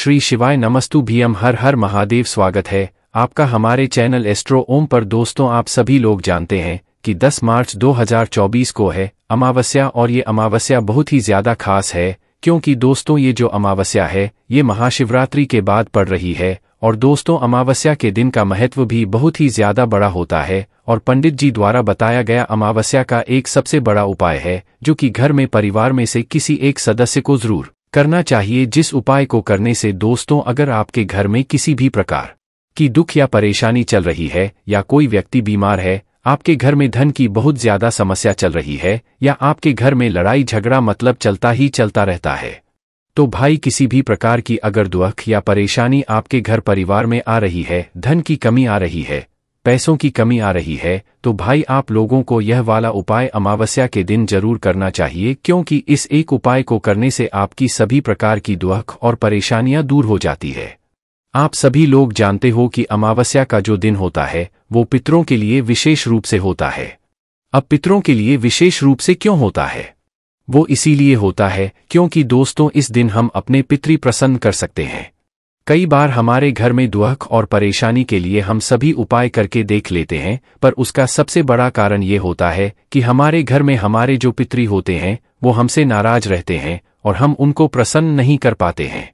श्री शिवाय नमस्तु भीम हर हर महादेव। स्वागत है आपका हमारे चैनल एस्ट्रो ओम पर। दोस्तों, आप सभी लोग जानते हैं कि 10 मार्च 2024 को है अमावस्या, और ये अमावस्या बहुत ही ज्यादा खास है क्योंकि दोस्तों ये जो अमावस्या है ये महाशिवरात्रि के बाद पड़ रही है। और दोस्तों, अमावस्या के दिन का महत्व भी बहुत ही ज्यादा बड़ा होता है और पंडित जी द्वारा बताया गया अमावस्या का एक सबसे बड़ा उपाय है जो कि घर में परिवार में से किसी एक सदस्य को जरूर करना चाहिए। जिस उपाय को करने से दोस्तों, अगर आपके घर में किसी भी प्रकार की दुख या परेशानी चल रही है या कोई व्यक्ति बीमार है, आपके घर में धन की बहुत ज्यादा समस्या चल रही है या आपके घर में लड़ाई झगड़ा मतलब चलता ही चलता रहता है, तो भाई किसी भी प्रकार की अगर दुख या परेशानी आपके घर परिवार में आ रही है, धन की कमी आ रही है, पैसों की कमी आ रही है, तो भाई आप लोगों को यह वाला उपाय अमावस्या के दिन जरूर करना चाहिए, क्योंकि इस एक उपाय को करने से आपकी सभी प्रकार की दुख और परेशानियां दूर हो जाती है। आप सभी लोग जानते हो कि अमावस्या का जो दिन होता है वो पितरों के लिए विशेष रूप से होता है। अब पितरों के लिए विशेष रूप से क्यों होता है? वो इसीलिए होता है क्योंकि दोस्तों इस दिन हम अपने पितृ प्रसन्न कर सकते हैं। कई बार हमारे घर में दुख और परेशानी के लिए हम सभी उपाय करके देख लेते हैं, पर उसका सबसे बड़ा कारण ये होता है कि हमारे घर में हमारे जो पितृ होते हैं वो हमसे नाराज रहते हैं और हम उनको प्रसन्न नहीं कर पाते हैं।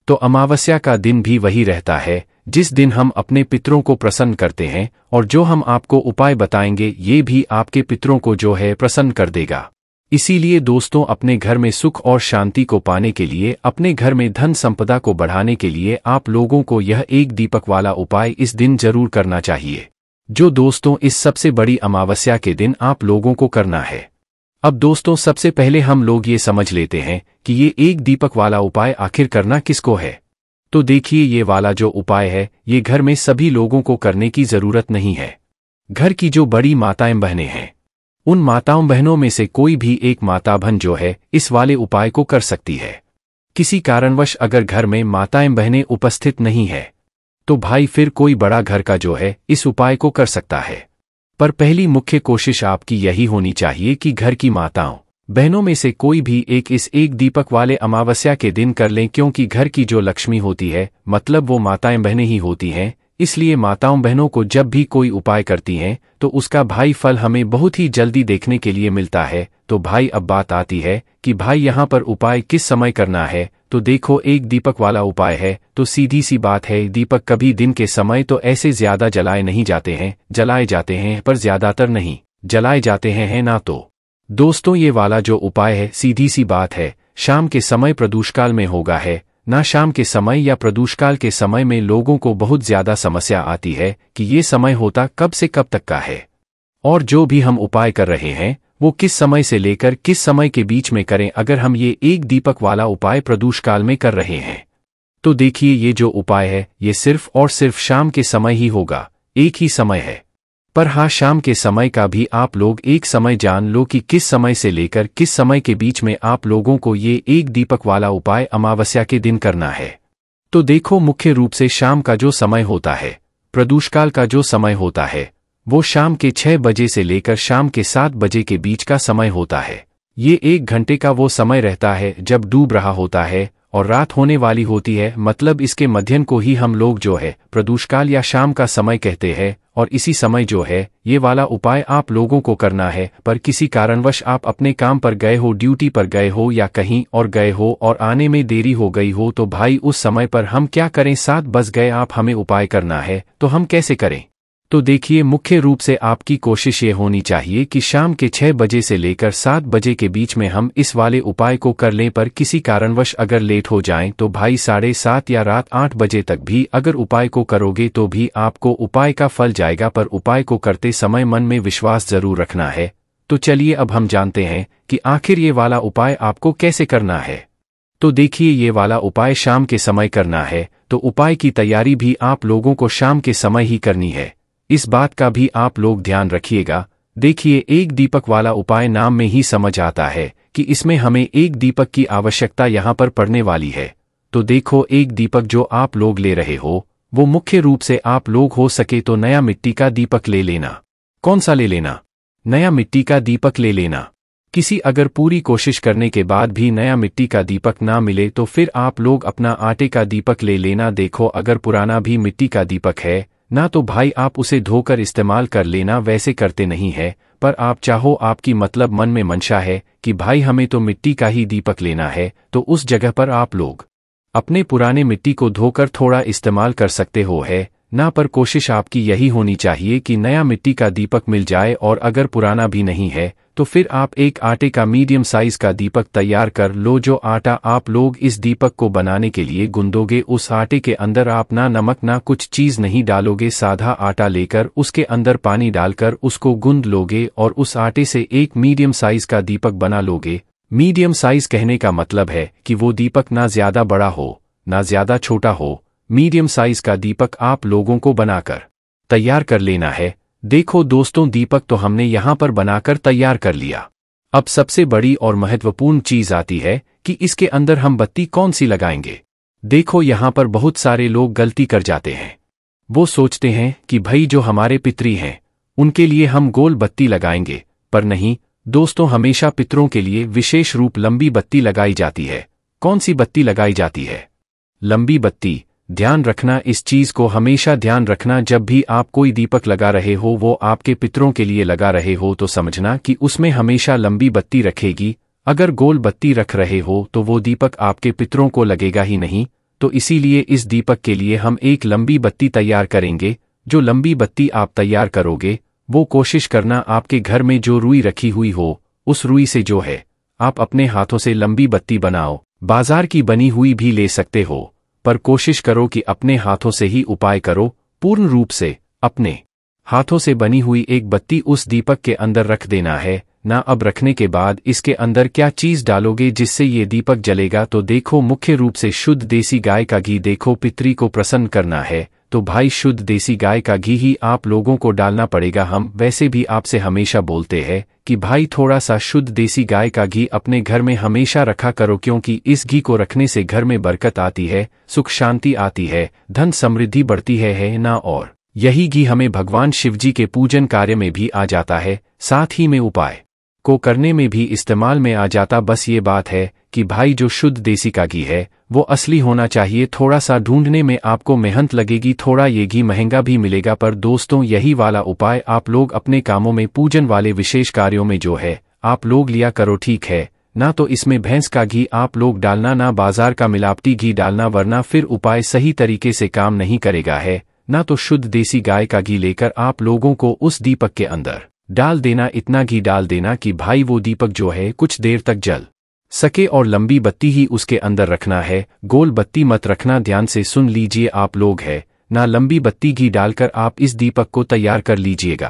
तो अमावस्या का दिन भी वही रहता है जिस दिन हम अपने पितरों को प्रसन्न करते हैं, और जो हम आपको उपाय बताएंगे ये भी आपके पितरों को जो है प्रसन्न कर देगा। इसीलिए दोस्तों, अपने घर में सुख और शांति को पाने के लिए, अपने घर में धन संपदा को बढ़ाने के लिए आप लोगों को यह एक दीपक वाला उपाय इस दिन जरूर करना चाहिए, जो दोस्तों इस सबसे बड़ी अमावस्या के दिन आप लोगों को करना है। अब दोस्तों, सबसे पहले हम लोग ये समझ लेते हैं कि ये एक दीपक वाला उपाय आखिर करना किसको है। तो देखिए, ये वाला जो उपाय है ये घर में सभी लोगों को करने की जरूरत नहीं है। घर की जो बड़ी माताएं बहनें हैं, उन माताओं बहनों में से कोई भी एक माता बहन जो है इस वाले उपाय को कर सकती है। किसी कारणवश अगर घर में माताएं बहनें उपस्थित नहीं है तो भाई फिर कोई बड़ा घर का जो है इस उपाय को कर सकता है। पर पहली मुख्य कोशिश आपकी यही होनी चाहिए कि घर की माताओं बहनों में से कोई भी एक इस एक दीपक वाले अमावस्या के दिन कर लें, क्योंकि घर की जो लक्ष्मी होती है मतलब वो माताएं बहनें ही होती हैं। इसलिए माताओं बहनों को जब भी कोई उपाय करती हैं तो उसका भाई फल हमें बहुत ही जल्दी देखने के लिए मिलता है। तो भाई अब बात आती है कि भाई यहाँ पर उपाय किस समय करना है। तो देखो, एक दीपक वाला उपाय है तो सीधी सी बात है, दीपक कभी दिन के समय तो ऐसे ज्यादा जलाए नहीं जाते हैं, जलाए जाते हैं पर ज्यादातर नहीं जलाए जाते हैं, है ना। तो दोस्तों ये वाला जो उपाय है सीधी सी बात है शाम के समय प्रदोषकाल में होगा है ना। शाम के समय या प्रदोषकाल के समय में लोगों को बहुत ज्यादा समस्या आती है कि ये समय होता कब से कब तक का है, और जो भी हम उपाय कर रहे हैं वो किस समय से लेकर किस समय के बीच में करें। अगर हम ये एक दीपक वाला उपाय प्रदोषकाल में कर रहे हैं तो देखिए, ये जो उपाय है ये सिर्फ और सिर्फ शाम के समय ही होगा, एक ही समय है। पर हाँ, शाम के समय का भी आप लोग एक समय जान लो कि किस समय से लेकर किस समय के बीच में आप लोगों को ये एक दीपक वाला उपाय अमावस्या के दिन करना है। तो देखो, मुख्य रूप से शाम का जो समय होता है, प्रदोषकाल का जो समय होता है, वो शाम के 6 बजे से लेकर शाम के 7 बजे के बीच का समय होता है। ये 1 घंटे का वो समय रहता है जब डूब रहा होता है और रात होने वाली होती है, मतलब इसके मध्याह्न को ही हम लोग जो है प्रदोषकाल या शाम का समय कहते हैं। और इसी समय जो है ये वाला उपाय आप लोगों को करना है। पर किसी कारणवश आप अपने काम पर गए हो, ड्यूटी पर गए हो या कहीं और गए हो और आने में देरी हो गई हो, तो भाई उस समय पर हम क्या करें, 7 बज गए, आप हमें उपाय करना है तो हम कैसे करें। तो देखिए, मुख्य रूप से आपकी कोशिश ये होनी चाहिए कि शाम के 6 बजे से लेकर 7 बजे के बीच में हम इस वाले उपाय को कर लें। पर किसी कारणवश अगर लेट हो जाएं तो भाई 7:30 या रात 8 बजे तक भी अगर उपाय को करोगे तो भी आपको उपाय का फल जाएगा। पर उपाय को करते समय मन में विश्वास जरूर रखना है। तो चलिए अब हम जानते हैं कि आखिर ये वाला उपाय आपको कैसे करना है। तो देखिए, ये वाला उपाय शाम के समय करना है, तो उपाय की तैयारी भी आप लोगों को शाम के समय ही करनी है। इस बात का भी आप लोग ध्यान रखिएगा। देखिए, एक दीपक वाला उपाय नाम में ही समझ आता है कि इसमें हमें एक दीपक की आवश्यकता यहाँ पर पड़ने वाली है। तो देखो, एक दीपक जो आप लोग ले रहे हो वो मुख्य रूप से आप लोग हो सके तो नया मिट्टी का दीपक ले लेना। कौन सा ले लेना? नया मिट्टी का दीपक ले लेना। किसी अगर पूरी कोशिश करने के बाद भी नया मिट्टी का दीपक ना मिले तो फिर आप लोग अपना आटे का दीपक ले लेना। देखो अगर पुराना भी मिट्टी का दीपक है ना तो भाई आप उसे धोकर इस्तेमाल कर लेना। वैसे करते नहीं है पर आप चाहो, आपकी मतलब मन में मंशा है कि भाई हमें तो मिट्टी का ही दीपक लेना है, तो उस जगह पर आप लोग अपने पुराने मिट्टी को धोकर थोड़ा इस्तेमाल कर सकते हो है ना। पर कोशिश आपकी यही होनी चाहिए कि नया मिट्टी का दीपक मिल जाए, और अगर पुराना भी नहीं है तो फिर आप एक आटे का मीडियम साइज का दीपक तैयार कर लो। जो आटा आप लोग इस दीपक को बनाने के लिए गूंदोगे, उस आटे के अंदर आप ना नमक ना कुछ चीज नहीं डालोगे, साधा आटा लेकर उसके अंदर पानी डालकर उसको गूंद लोगे और उस आटे से एक मीडियम साइज का दीपक बना लोगे। मीडियम साइज कहने का मतलब है कि वो दीपक ना ज्यादा बड़ा हो ना ज्यादा छोटा हो, मीडियम साइज का दीपक आप लोगों को बनाकर तैयार कर लेना है। देखो दोस्तों, दीपक तो हमने यहाँ पर बनाकर तैयार कर लिया। अब सबसे बड़ी और महत्वपूर्ण चीज आती है कि इसके अंदर हम बत्ती कौन सी लगाएंगे। देखो यहाँ पर बहुत सारे लोग गलती कर जाते हैं। वो सोचते हैं कि भाई जो हमारे पितरी हैं उनके लिए हम गोल बत्ती लगाएंगे, पर नहीं दोस्तों, हमेशा पितरों के लिए विशेष रूप लंबी बत्ती लगाई जाती है। कौन सी बत्ती लगाई जाती है? लंबी बत्ती। ध्यान रखना, इस चीज को हमेशा ध्यान रखना। जब भी आप कोई दीपक लगा रहे हो, वो आपके पितरों के लिए लगा रहे हो, तो समझना कि उसमें हमेशा लंबी बत्ती रखेगी। अगर गोल बत्ती रख रहे हो तो वो दीपक आपके पितरों को लगेगा ही नहीं। तो इसीलिए इस दीपक के लिए हम एक लंबी बत्ती तैयार करेंगे। जो लंबी बत्ती आप तैयार करोगे वो कोशिश करना आपके घर में जो रुई रखी हुई हो, उस रुई से जो है आप अपने हाथों से लंबी बत्ती बनाओ। बाजार की बनी हुई भी ले सकते हो, पर कोशिश करो कि अपने हाथों से ही उपाय करो। पूर्ण रूप से अपने हाथों से बनी हुई एक बत्ती उस दीपक के अंदर रख देना है ना। अब रखने के बाद इसके अंदर क्या चीज डालोगे जिससे ये दीपक जलेगा? तो देखो, मुख्य रूप से शुद्ध देसी गाय का घी। देखो पितरी को प्रसन्न करना है तो भाई शुद्ध देसी गाय का घी ही आप लोगों को डालना पड़ेगा। हम वैसे भी आपसे हमेशा बोलते हैं कि भाई थोड़ा सा शुद्ध देसी गाय का घी अपने घर में हमेशा रखा करो, क्योंकि इस घी को रखने से घर में बरकत आती है, सुख शांति आती है, धन समृद्धि बढ़ती है ना। और यही घी हमें भगवान शिवजी के पूजन कार्य में भी आ जाता है, साथ ही में उपाय को करने में भी इस्तेमाल में आ जाता। बस ये बात है कि भाई जो शुद्ध देसी का घी है वो असली होना चाहिए। थोड़ा सा ढूंढने में आपको मेहनत लगेगी, थोड़ा ये घी महंगा भी मिलेगा, पर दोस्तों यही वाला उपाय आप लोग अपने कामों में, पूजन वाले विशेष कार्यों में जो है आप लोग लिया करो, ठीक है ना। तो इसमें भैंस का घी आप लोग डालना ना, बाजार का मिलावटी घी डालना, वरना फिर उपाय सही तरीके से काम नहीं करेगा है ना। तो शुद्ध देसी गाय का घी लेकर आप लोगों को उस दीपक के अंदर डाल देना। इतना घी डाल देना कि भाई वो दीपक जो है कुछ देर तक जल सके, और लंबी बत्ती ही उसके अंदर रखना है, गोल बत्ती मत रखना। ध्यान से सुन लीजिए आप लोग है ना, लंबी बत्ती घी डालकर आप इस दीपक को तैयार कर लीजिएगा।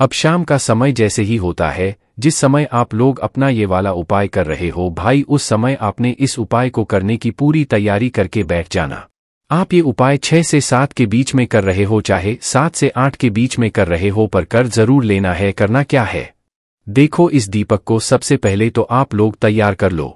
अब शाम का समय जैसे ही होता है, जिस समय आप लोग अपना ये वाला उपाय कर रहे हो, भाई उस समय आपने इस उपाय को करने की पूरी तैयारी करके बैठ जाना। आप ये उपाय 6 से 7 के बीच में कर रहे हो, चाहे 7 से 8 के बीच में कर रहे हो, पर कर जरूर लेना है। करना क्या है? देखो, इस दीपक को सबसे पहले तो आप लोग तैयार कर लो।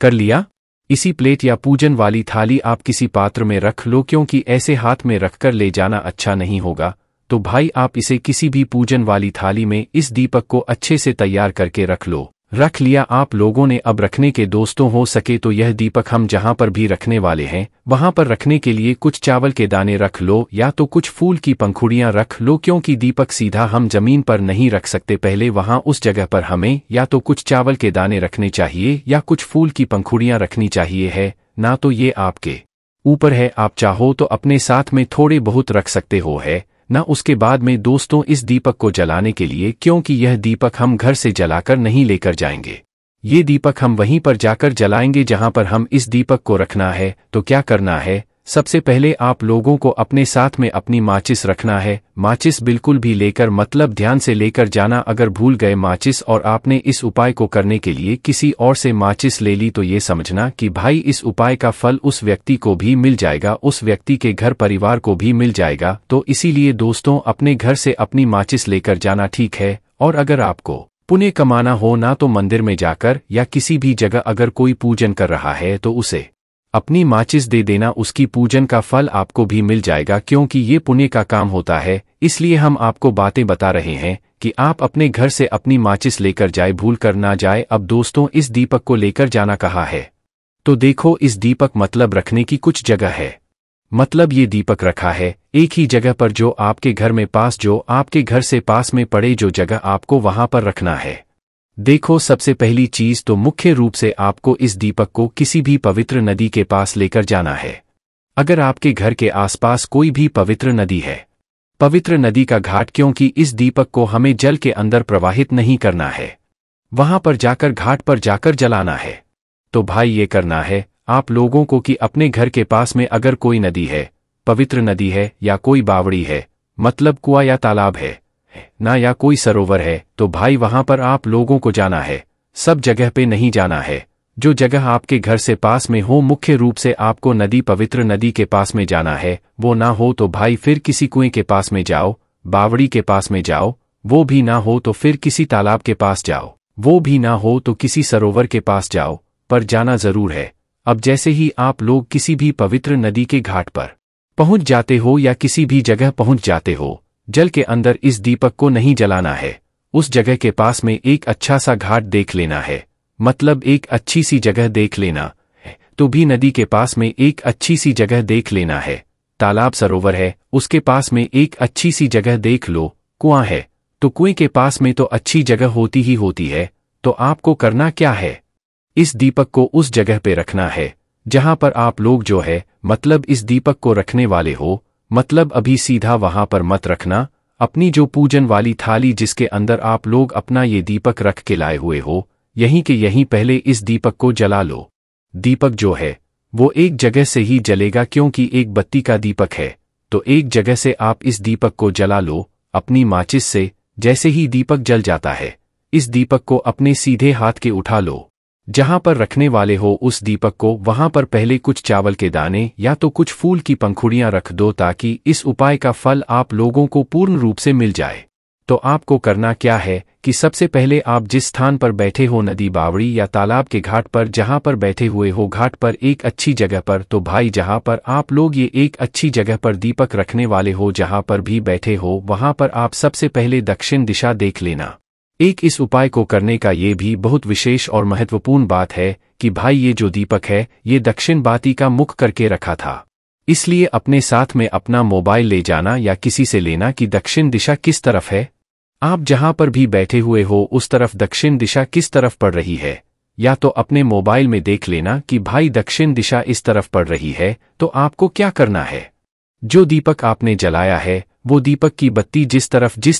कर लिया? इसी प्लेट या पूजन वाली थाली आप किसी पात्र में रख लो, क्योंकि ऐसे हाथ में रखकर ले जाना अच्छा नहीं होगा। तो भाई आप इसे किसी भी पूजन वाली थाली में इस दीपक को अच्छे से तैयार करके रख लो। रख लिया आप लोगों ने? अब रखने के दोस्तों हो सके तो यह दीपक हम जहां पर भी रखने वाले हैं वहां पर रखने के लिए कुछ चावल के दाने रख लो, या तो कुछ फूल की पंखुड़ियां रख लो, क्योंकि दीपक सीधा हम जमीन पर नहीं रख सकते। पहले वहां उस जगह पर हमें या तो कुछ चावल के दाने रखने चाहिए या कुछ फूल की पंखुड़ियां रखनी चाहिए है ना। तो ये आपके ऊपर है, आप चाहो तो अपने साथ में थोड़े बहुत रख सकते हो है ना। उसके बाद में दोस्तों इस दीपक को जलाने के लिए, क्योंकि यह दीपक हम घर से जलाकर नहीं लेकर जाएंगे, ये दीपक हम वहीं पर जाकर जलाएंगे जहां पर हम इस दीपक को रखना है। तो क्या करना है? सबसे पहले आप लोगों को अपने साथ में अपनी माचिस रखना है। माचिस बिल्कुल भी लेकर, मतलब ध्यान से लेकर जाना। अगर भूल गए माचिस और आपने इस उपाय को करने के लिए किसी और से माचिस ले ली, तो ये समझना कि भाई इस उपाय का फल उस व्यक्ति को भी मिल जाएगा, उस व्यक्ति के घर परिवार को भी मिल जाएगा। तो इसीलिए दोस्तों अपने घर से अपनी माचिस लेकर जाना, ठीक है। और अगर आपको पुण्य कमाना हो ना, तो मंदिर में जाकर या किसी भी जगह अगर कोई पूजन कर रहा है तो उसे अपनी माचिस दे देना, उसकी पूजन का फल आपको भी मिल जाएगा, क्योंकि ये पुण्य का काम होता है। इसलिए हम आपको बातें बता रहे हैं कि आप अपने घर से अपनी माचिस लेकर जाए, भूल कर ना जाए। अब दोस्तों, इस दीपक को लेकर जाना कहाँ है? तो देखो, इस दीपक मतलब रखने की कुछ जगह है। मतलब ये दीपक रखा है एक ही जगह पर, जो आपके घर में पास, जो आपके घर से पास में पड़े, जो जगह आपको वहां पर रखना है। देखो, सबसे पहली चीज तो मुख्य रूप से आपको इस दीपक को किसी भी पवित्र नदी के पास लेकर जाना है। अगर आपके घर के आसपास कोई भी पवित्र नदी है, पवित्र नदी का घाट, क्योंकि इस दीपक को हमें जल के अंदर प्रवाहित नहीं करना है, वहां पर जाकर, घाट पर जाकर जलाना है। तो भाई ये करना है आप लोगों को कि अपने घर के पास में अगर कोई नदी है, पवित्र नदी है, या कोई बावड़ी है, मतलब कुआं या तालाब है ना, या कोई सरोवर है, तो भाई वहां पर आप लोगों को जाना है। सब जगह पे नहीं जाना है, जो जगह आपके घर से पास में हो। मुख्य रूप से आपको नदी, पवित्र नदी के पास में जाना है। वो ना हो तो भाई फिर किसी कुएं के पास में जाओ, बावड़ी के पास में जाओ। वो भी ना हो तो फिर किसी तालाब के पास जाओ। वो भी ना हो तो किसी सरोवर के पास जाओ, पर जाना जरूर है। अब जैसे ही आप लोग किसी भी पवित्र नदी के घाट पर पहुंच जाते हो या किसी भी जगह पहुंच जाते हो, जल के अंदर इस दीपक को नहीं जलाना है। उस जगह के पास में एक अच्छा सा घाट देख लेना है, मतलब एक अच्छी सी जगह देख लेना है। तो भी नदी के पास में एक अच्छी सी जगह देख लेना है। तालाब, सरोवर है, उसके पास में एक अच्छी सी जगह देख लो। कुआं है तो कुएं के पास में तो अच्छी जगह होती ही होती है। तो आपको करना क्या है? इस दीपक को उस जगह पे रखना है जहां पर आप लोग जो है, मतलब इस दीपक को रखने वाले हो। मतलब अभी सीधा वहां पर मत रखना। अपनी जो पूजन वाली थाली जिसके अंदर आप लोग अपना ये दीपक रख के लाए हुए हो, यहीं के यहीं पहले इस दीपक को जला लो। दीपक जो है वो एक जगह से ही जलेगा, क्योंकि एक बत्ती का दीपक है। तो एक जगह से आप इस दीपक को जला लो अपनी माचिस से। जैसे ही दीपक जल जाता है, इस दीपक को अपने सीधे हाथ के उठा लो। जहां पर रखने वाले हो उस दीपक को, वहां पर पहले कुछ चावल के दाने या तो कुछ फूल की पंखुड़ियां रख दो, ताकि इस उपाय का फल आप लोगों को पूर्ण रूप से मिल जाए। तो आपको करना क्या है कि सबसे पहले आप जिस स्थान पर बैठे हो, नदी, बावड़ी या तालाब के घाट पर, जहां पर बैठे हुए हो, घाट पर एक अच्छी जगह पर, तो भाई जहां पर आप लोग ये एक अच्छी जगह पर दीपक रखने वाले हो, जहां पर भी बैठे हो, वहां पर आप सबसे पहले दक्षिण दिशा देख लेना। एक इस उपाय को करने का ये भी बहुत विशेष और महत्वपूर्ण बात है कि भाई ये जो दीपक है ये दक्षिण बाती का मुख करके रखा था। इसलिए अपने साथ में अपना मोबाइल ले जाना या किसी से लेना कि दक्षिण दिशा किस तरफ है। आप जहां पर भी बैठे हुए हो उस तरफ दक्षिण दिशा किस तरफ पड़ रही है, या तो अपने मोबाइल में देख लेना कि भाई दक्षिण दिशा इस तरफ पड़ रही है। तो आपको क्या करना है, जो दीपक आपने जलाया है वो दीपक की बत्ती जिस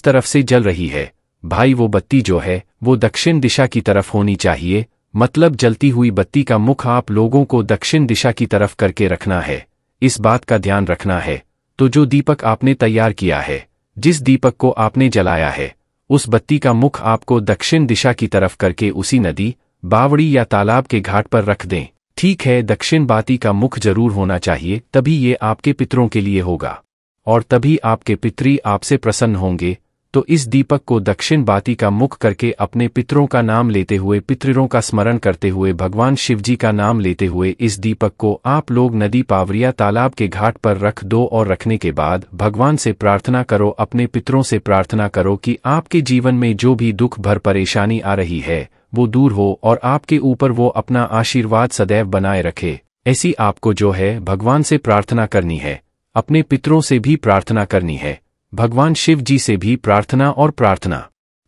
तरफ से जल रही है, भाई वो बत्ती जो है वो दक्षिण दिशा की तरफ होनी चाहिए। मतलब जलती हुई बत्ती का मुख आप लोगों को दक्षिण दिशा की तरफ करके रखना है। इस बात का ध्यान रखना है। तो जो दीपक आपने तैयार किया है, जिस दीपक को आपने जलाया है, उस बत्ती का मुख आपको दक्षिण दिशा की तरफ करके उसी नदी, बावड़ी या तालाब के घाट पर रख दें। ठीक है, दक्षिण बाती का मुख जरूर होना चाहिए, तभी ये आपके पितरों के लिए होगा और तभी आपके पितरी आपसे प्रसन्न होंगे। तो इस दीपक को दक्षिण बाती का मुख करके अपने पितरों का नाम लेते हुए, पितरों का स्मरण करते हुए, भगवान शिवजी का नाम लेते हुए इस दीपक को आप लोग नदी, पावरिया, तालाब के घाट पर रख दो। और रखने के बाद भगवान से प्रार्थना करो, अपने पितरों से प्रार्थना करो कि आपके जीवन में जो भी दुख भर परेशानी आ रही है वो दूर हो और आपके ऊपर वो अपना आशीर्वाद सदैव बनाए रखे। ऐसी आपको जो है भगवान से प्रार्थना करनी है, अपने पितरों से भी प्रार्थना करनी है, भगवान शिव जी से भी प्रार्थना और प्रार्थना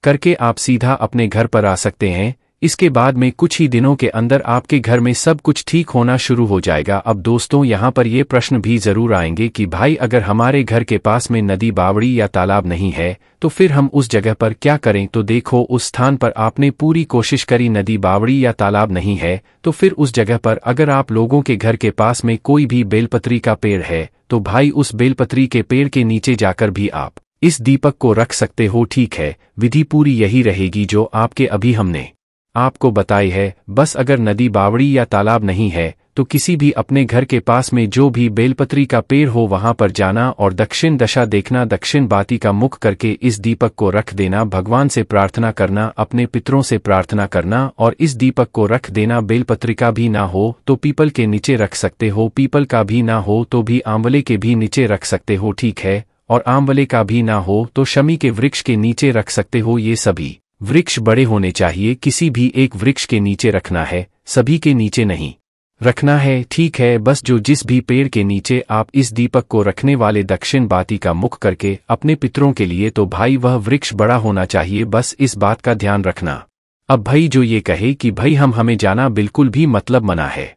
करके आप सीधा अपने घर पर आ सकते हैं। इसके बाद में कुछ ही दिनों के अंदर आपके घर में सब कुछ ठीक होना शुरू हो जाएगा। अब दोस्तों, यहाँ पर ये प्रश्न भी जरूर आएंगे कि भाई अगर हमारे घर के पास में नदी, बावड़ी या तालाब नहीं है तो फिर हम उस जगह पर क्या करें? तो देखो, उस स्थान पर आपने पूरी कोशिश करी, नदी, बावड़ी या तालाब नहीं है, तो फिर उस जगह पर अगर आप लोगों के घर के पास में कोई भी बेलपत्री का पेड़ है तो भाई उस बेलपत्री के पेड़ के नीचे जाकर भी आप इस दीपक को रख सकते हो। ठीक है, विधि पूरी यही रहेगी जो आपके अभी हमने आपको बताई है। बस अगर नदी, बावड़ी या तालाब नहीं है तो किसी भी अपने घर के पास में जो भी बेलपत्री का पेड़ हो वहां पर जाना और दक्षिण दिशा देखना, दक्षिण बाती का मुख करके इस दीपक को रख देना, भगवान से प्रार्थना करना, अपने पितरों से प्रार्थना करना और इस दीपक को रख देना। बेलपत्री का भी ना हो तो पीपल के नीचे रख सकते हो, पीपल का भी ना हो तो भी आंवले के भी नीचे रख सकते हो। ठीक है, और आंवले का भी ना हो तो शमी के वृक्ष के नीचे रख सकते हो। ये सभी वृक्ष बड़े होने चाहिए, किसी भी एक वृक्ष के नीचे रखना है, सभी के नीचे नहीं रखना है, ठीक है। बस जो जिस भी पेड़ के नीचे आप इस दीपक को रखने वाले दक्षिण बाती का मुख करके अपने पितरों के लिए, तो भाई वह वृक्ष बड़ा होना चाहिए, बस इस बात का ध्यान रखना। अब भाई जो ये कहे कि भाई हमें जाना बिल्कुल भी मतलब मना है,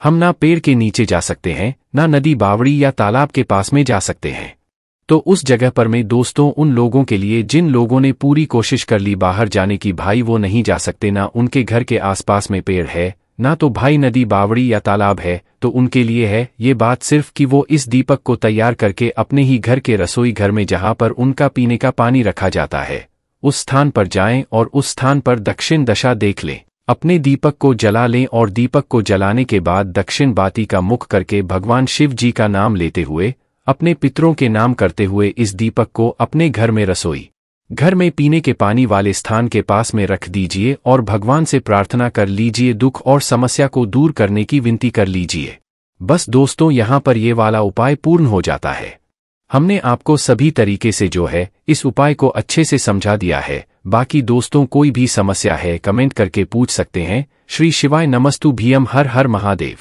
हम ना पेड़ के नीचे जा सकते हैं, ना नदी बावड़ी या तालाब के पास में जा सकते हैं, तो उस जगह पर मैं दोस्तों उन लोगों के लिए जिन लोगों ने पूरी कोशिश कर ली बाहर जाने की, भाई वो नहीं जा सकते, ना उनके घर के आसपास में पेड़ है, ना तो भाई नदी बावड़ी या तालाब है, तो उनके लिए है ये बात सिर्फ कि वो इस दीपक को तैयार करके अपने ही घर के रसोई घर में जहां पर उनका पीने का पानी रखा जाता है उस स्थान पर जाएं और उस स्थान पर दक्षिण दशा देख लें, अपने दीपक को जला लें और दीपक को जलाने के बाद दक्षिण बाती का मुख करके भगवान शिव जी का नाम लेते हुए, अपने पितरों के नाम करते हुए इस दीपक को अपने घर में रसोई घर में पीने के पानी वाले स्थान के पास में रख दीजिए और भगवान से प्रार्थना कर लीजिए, दुख और समस्या को दूर करने की विनती कर लीजिए। बस दोस्तों यहाँ पर ये वाला उपाय पूर्ण हो जाता है। हमने आपको सभी तरीके से जो है इस उपाय को अच्छे से समझा दिया है। बाकी दोस्तों कोई भी समस्या है कमेंट करके पूछ सकते हैं। श्री शिवाय नमस्तु भीम, हर हर महादेव।